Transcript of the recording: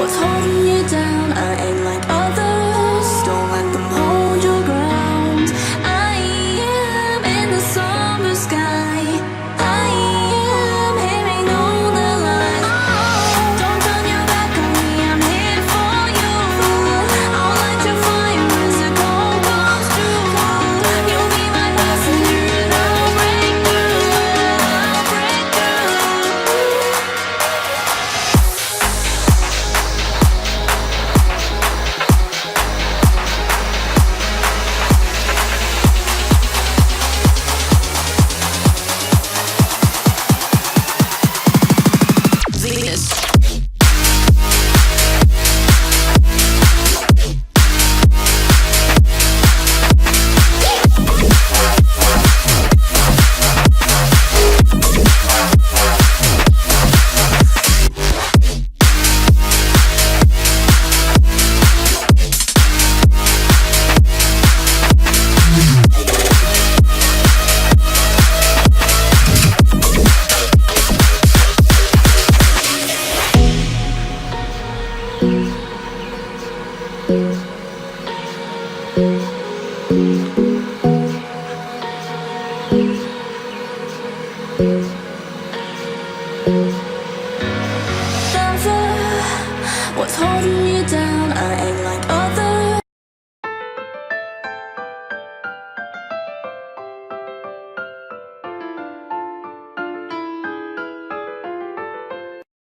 What's holding you down? I ain't like others. Don't let them hold your ground. I am in the summer sky. I am hearing all the lies. Don't turn your back on me, I'm here for you. I'll light your fire as the cold comes through. You'll be my passenger and I'll break through. I'll break through. Venus. What's holding you